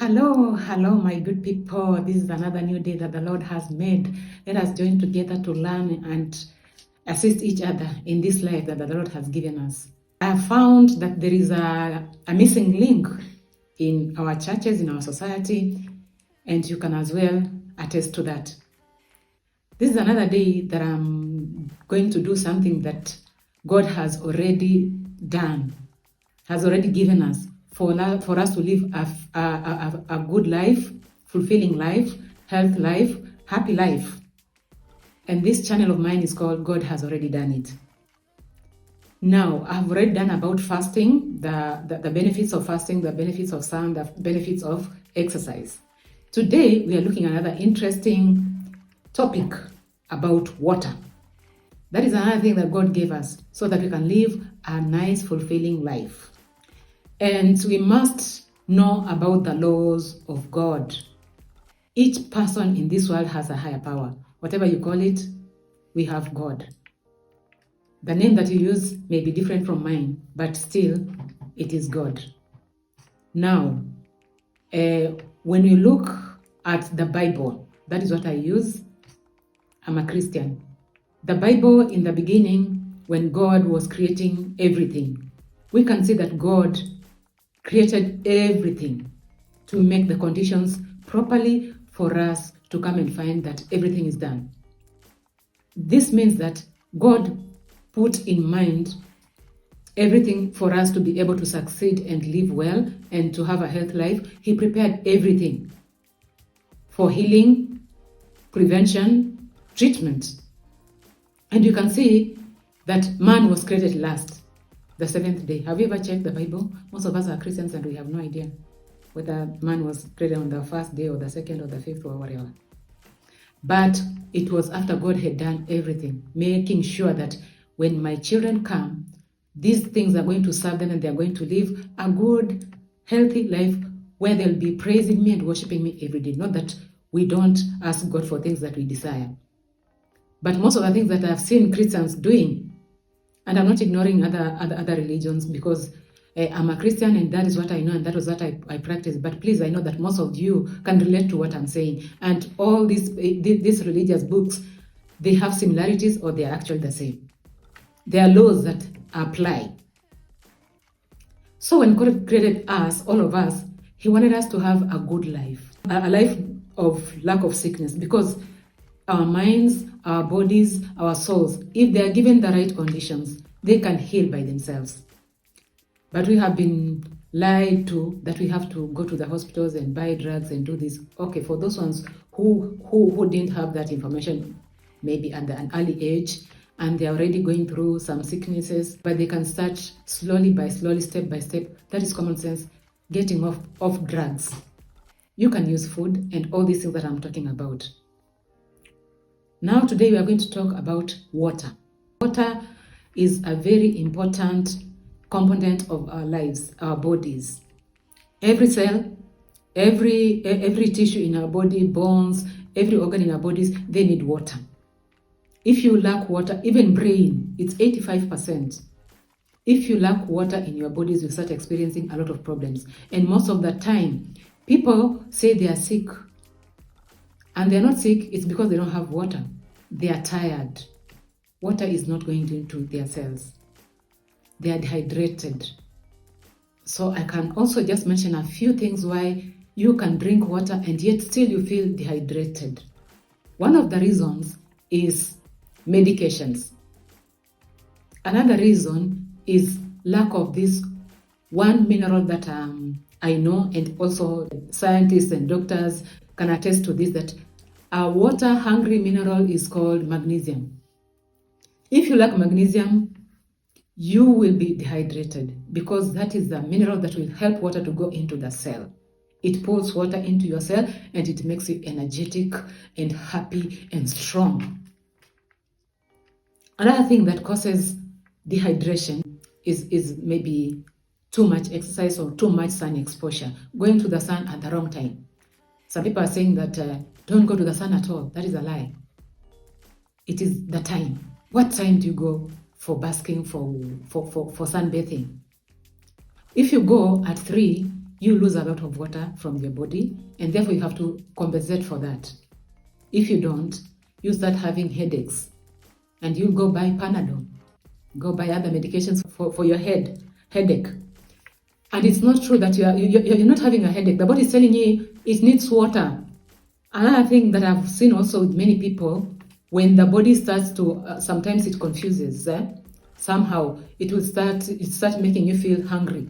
Hello, my good people. This is another new day that the Lord has made. Let us join together to learn and assist each other in this life that the Lord has given us. I have found that there is a missing link in our churches, in our society, and you can as well attest to that. This is another day that I'm going to do something that God has already done, has already given us for us to live a good life, fulfilling life, health life, happy life. And this channel of mine is called God Has Already Done It. Now, I've already done about fasting, the benefits of fasting, the benefits of sun, the benefits of exercise. Today, we are looking at another interesting topic about water. That is another thing that God gave us so that we can live a nice, fulfilling life. And we must know about the laws of God. Each person in this world has a higher power. Whatever you call it, we have God. The name that you use may be different from mine, but still, it is God. Now, when you look at the Bible, that is what I use. I'm a Christian. The Bible, in the beginning, when God was creating everything, we can see that God created everything to make the conditions properly for us to come and find that everything is done. This means that God put in mind everything for us to be able to succeed and live well and to have a healthy life. He prepared everything for healing, prevention, treatment. And you can see that man was created last, the seventh day. Have you ever checked the Bible? Most of us are Christians and we have no idea whether man was created on the first day or the second or the fifth or whatever. But it was after God had done everything, making sure that when my children come, these things are going to serve them and they're going to live a good, healthy life where they'll be praising me and worshiping me every day. Not that we don't ask God for things that we desire. But most of the things that I've seen Christians doing, and I'm not ignoring other religions because I'm a Christian and that is what I know and that was what I practice. But please, I know that most of you can relate to what I'm saying. And all these religious books, they have similarities or they are actually the same. There are laws that apply. So when God created us, all of us, He wanted us to have a good life, a life of lack of sickness, because our minds, our bodies, our souls, if they are given the right conditions, they can heal by themselves. But we have been lied to that we have to go to the hospitals and buy drugs and do this. Okay, for those ones who didn't have that information, maybe at an early age, and they're already going through some sicknesses, but they can start slowly, step by step. That is common sense, getting off drugs. You can use food and all these things that I'm talking about. Now today we are going to talk about water. Water is a very important component of our lives, our bodies. Every cell, every tissue in our body, bones, every organ in our bodies, they need water. If you lack water, even brain, it's 85%. If you lack water in your bodies, you start experiencing a lot of problems. And most of the time, people say they are sick. And they're not sick, it's because they don't have water. They are tired. Water is not going into their cells. They are dehydrated. So I can also just mention a few things why you can drink water and yet still you feel dehydrated. One of the reasons is medications. Another reason is lack of this one mineral that I know, and also scientists and doctors can attest to this, that a water-hungry mineral is called magnesium. If you lack magnesium, you will be dehydrated because that is the mineral that will help water to go into the cell. It pulls water into your cell and it makes you energetic and happy and strong. Another thing that causes dehydration is maybe too much exercise or too much sun exposure, going to the sun at the wrong time. Some people are saying that don't go to the sun at all. That is a lie. It is the time. What time do you go for basking, for sunbathing? If you go at 3, you lose a lot of water from your body, and therefore you have to compensate for that. If you don't, you start having headaches, and you go buy Panadol, go buy other medications for your headache. And it's not true that you're not having a headache. The body is telling you it needs water. Another thing that I've seen also with many people, when the body starts to, sometimes it confuses, somehow it start making you feel hungry.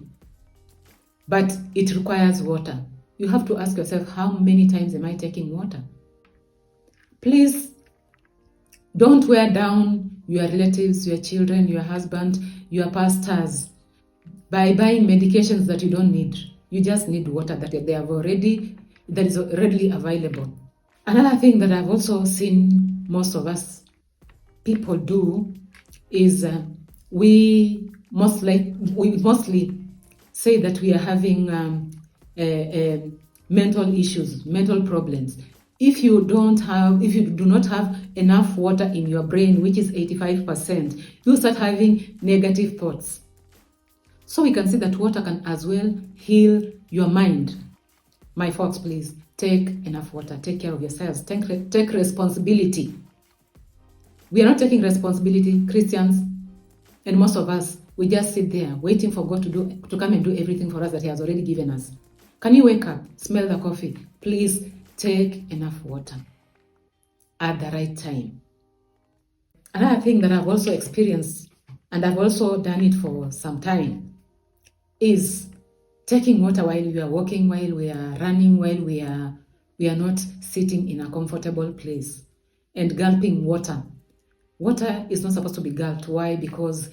But it requires water. You have to ask yourself, how many times am I taking water? Please don't wear down your relatives, your children, your husband, your pastors by buying medications that you don't need. You just need water that is readily available. Another thing that I've also seen most of us people do is we mostly say that we are having mental issues, mental problems. If you do not have enough water in your brain, which is 85%, you start having negative thoughts. So we can see that water can as well heal your mind. My folks, please, take enough water. Take care of yourselves. Take responsibility. We are not taking responsibility, Christians, and most of us, we just sit there waiting for God to come and do everything for us that He has already given us. Can you wake up, smell the coffee? Please take enough water at the right time. Another thing that I've also experienced, and I've also done it for some time, is taking water while we are walking, while we are running, while we are not sitting in a comfortable place, and gulping water. Water is not supposed to be gulped. Why? Because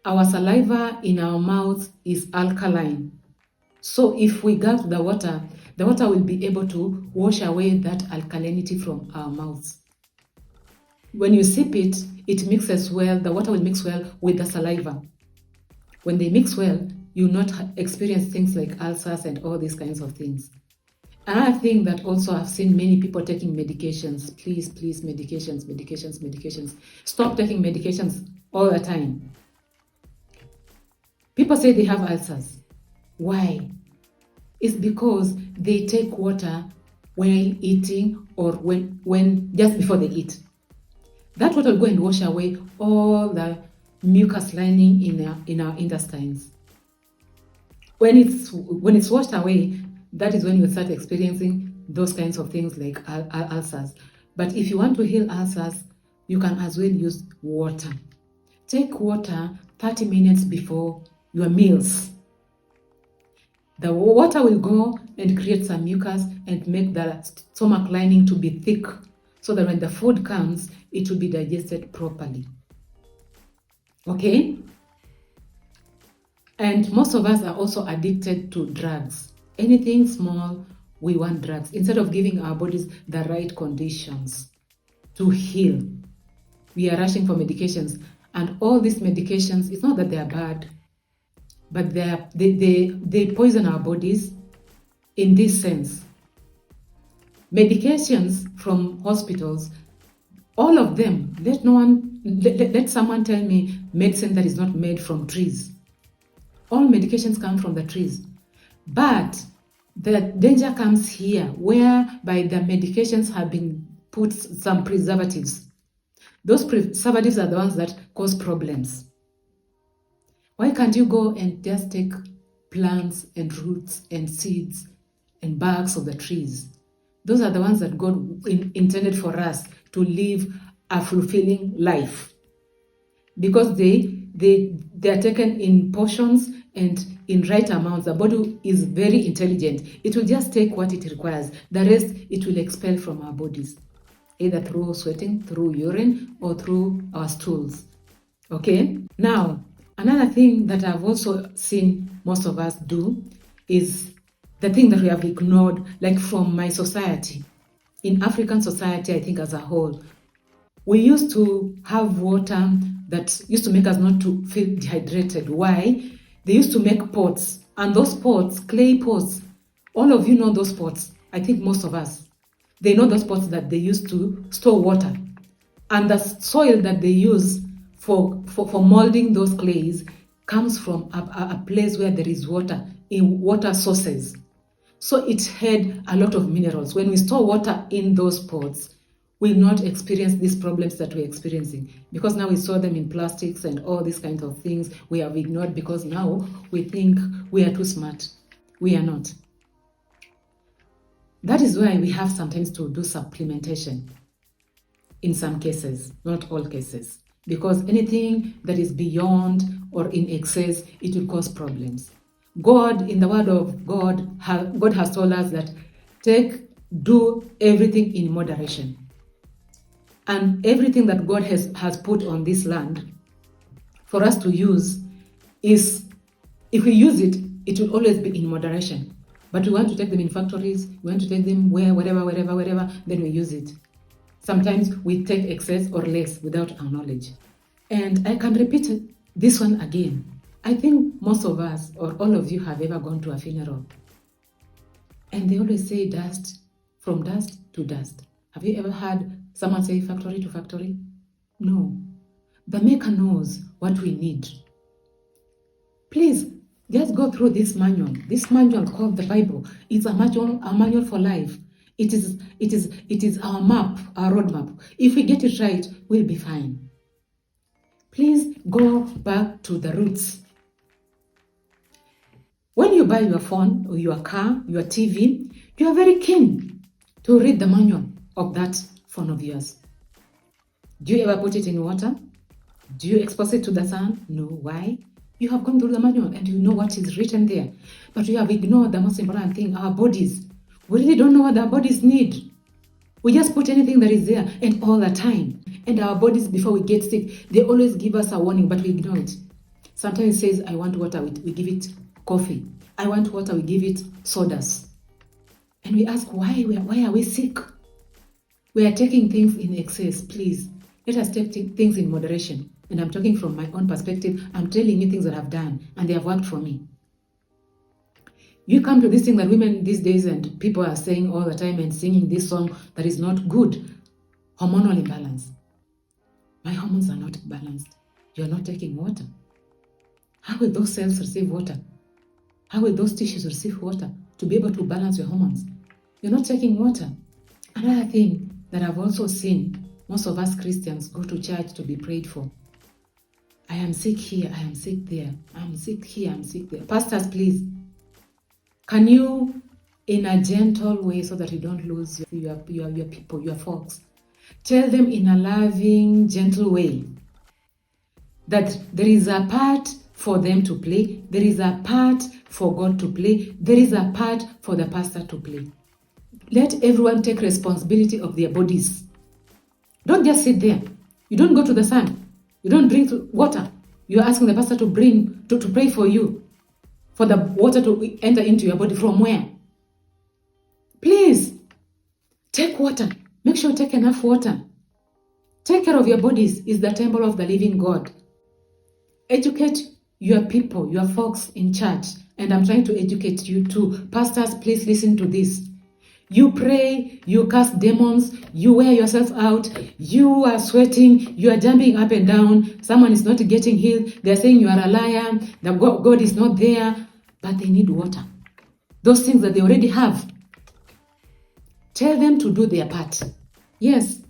our saliva in our mouth is alkaline. So if we gulp the water will be able to wash away that alkalinity from our mouths. When you sip it, it mixes well, the water will mix well with the saliva. When they mix well, you will not experience things like ulcers and all these kinds of things. Another thing that also I've seen many people taking medications. Please, medications. Stop taking medications all the time. People say they have ulcers. Why? It's because they take water while eating or when just before they eat. That water will go and wash away all the mucus lining in our intestines. When it's washed away, that is when you start experiencing those kinds of things like ulcers. But if you want to heal ulcers, you can as well use water. Take water 30 minutes before your meals. The water will go and create some mucus and make the stomach lining to be thick, so that when the food comes, it will be digested properly. Okay? And most of us are also addicted to drugs. Anything small, we want drugs, instead of giving our bodies the right conditions to heal. We are rushing for medications, and all these medications, it's not that they are bad, but they poison our bodies in this sense. Medications from hospitals, all of them, let someone tell me medicine that is not made from trees. All medications come from the trees. But the danger comes here, whereby the medications have been put some preservatives. Those preservatives are the ones that cause problems. Why can't you go and just take plants and roots and seeds and barks of the trees? Those are the ones that God intended for us to live a fulfilling life. Because they are taken in portions and in right amounts. The body is very intelligent. It will just take what it requires. The rest, it will expel from our bodies, either through sweating, through urine, or through our stools. Okay? Now, another thing that I've also seen most of us do is the thing that we have ignored, like from my society. In African society, I think as a whole, we used to have water that used to make us not to feel dehydrated. Why? They used to make pots, and those pots, clay pots, all of you know those pots. I think most of us, they know those pots that they used to store water. And the soil that they use for molding those clays comes from a place where there is water in water sources. So it had a lot of minerals. When we store water in those pots, we'll not experience these problems that we're experiencing, because now we store them in plastics and all these kinds of things we have ignored because now we think we are too smart. We are not. That is why we have sometimes to do supplementation in some cases, not all cases, because anything that is beyond or in excess, it will cause problems. God, in the word of God, God has told us that do everything in moderation. And everything that God has put on this land for us to use is, if we use it, it will always be in moderation. But we want to take them in factories, we want to take them wherever, then we use it. Sometimes we take excess or less without our knowledge. And I can repeat this one again. I think most of us, or all of you, have ever gone to a funeral. And they always say dust, from dust to dust. Have you ever heard someone say factory to factory? No. The Maker knows what we need. Please, just go through this manual. This manual called the Bible. It's a manual for life. It is our map, our roadmap. If we get it right, we'll be fine. Please go back to the roots. When you buy your phone or your car, your TV, you are very keen to read the manual of that phone of yours. Do you ever put it in water? Do you expose it to the sun? No. Why? You have gone through the manual and you know what is written there. But we have ignored the most important thing, our bodies. We really don't know what our bodies need. We just put anything that is there and all the time. And our bodies, before we get sick, they always give us a warning, but we ignore it. Sometimes it says, I want water, we give it coffee. I want water, we give it sodas. And we ask, why are we sick? We are taking things in excess. Please, let us take things in moderation. And I'm talking from my own perspective. I'm telling you things that I've done, and they have worked for me. You come to this thing that women these days and people are saying all the time and singing this song that is not good. Hormonal imbalance. My hormones are not balanced. You're not taking water. How will those cells receive water? How will those tissues receive water to be able to balance your hormones? You're not taking water. Another thing that I've also seen, most of us Christians go to church to be prayed for. I am sick here, I am sick there. I'm sick here, I'm sick there. Pastors, please, can you, in a gentle way so that you don't lose your people, your folks, tell them in a loving, gentle way that there is a part for them to play, there is a part for God to play, there is a part for the pastor to play. Let everyone take responsibility of their bodies. Don't just sit there. You don't go to the sun. You don't drink water. You're asking the pastor to pray for you, for the water to enter into your body. From where? Please, take water. Make sure you take enough water. Take care of your bodies. It's the temple of the living God. Educate your people, your folks in church. And I'm trying to educate you too. Pastors, please listen to this. You pray, you cast demons, you wear yourself out, you are sweating, you are jumping up and down, someone is not getting healed, they're saying you are a liar, that God is not there, but they need water. Those things that they already have. Tell them to do their part. Yes,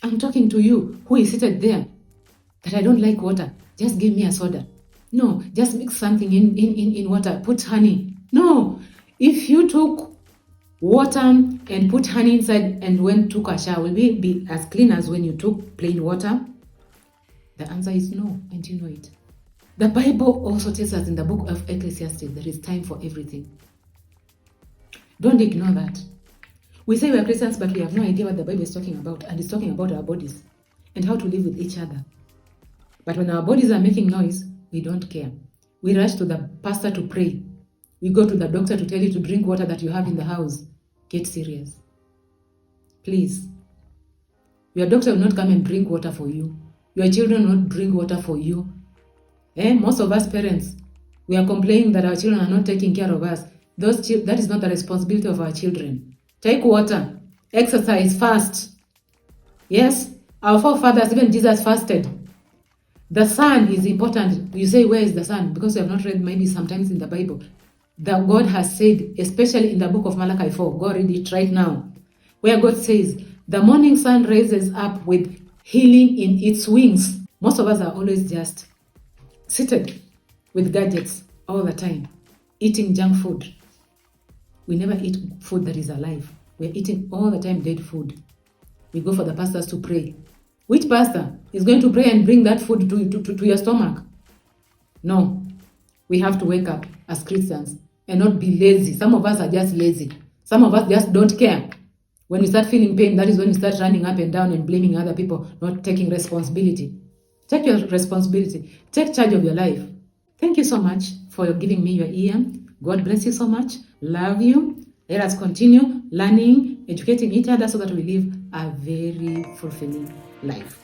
I'm talking to you who is seated there, that I don't like water, just give me a soda. No, just mix something in water, put honey. No, if you took water and put honey inside and took a shower, will we be as clean as when you took plain water? The answer is no, and you know it. The Bible also tells us in the book of Ecclesiastes there is time for everything. Don't ignore that. We say we are Christians, but we have no idea what the Bible is talking about, and it's talking about our bodies and how to live with each other. But when our bodies are making noise, we don't care. We rush to the pastor to pray. We go to the doctor to tell you to drink water that you have in the house. Get serious. Please. Your doctor will not come and drink water for you. Your children will not drink water for you. Most of us parents, we are complaining that our children are not taking care of us. That is not the responsibility of our children. Take water. Exercise. Fast. Yes, our forefathers, even Jesus fasted. The sun is important. You say, where is the sun? Because you have not read maybe sometimes in the Bible. that God has said, especially in the book of Malachi 4. Go read it right now, where God says, the morning sun raises up with healing in its wings. Most of us are always just seated with gadgets all the time, eating junk food. We never eat food that is alive. We're eating all the time dead food. We go for the pastors to pray. Which pastor is going to pray and bring that food to your stomach? No. We have to wake up as Christians and not be lazy. Some of us are just lazy. Some of us just don't care. When we start feeling pain, that is when we start running up and down and blaming other people, not taking responsibility. Take your responsibility. Take charge of your life. Thank you so much for giving me your ear. God bless you so much. Love you. Let us continue learning, educating each other so that we live a very fulfilling life.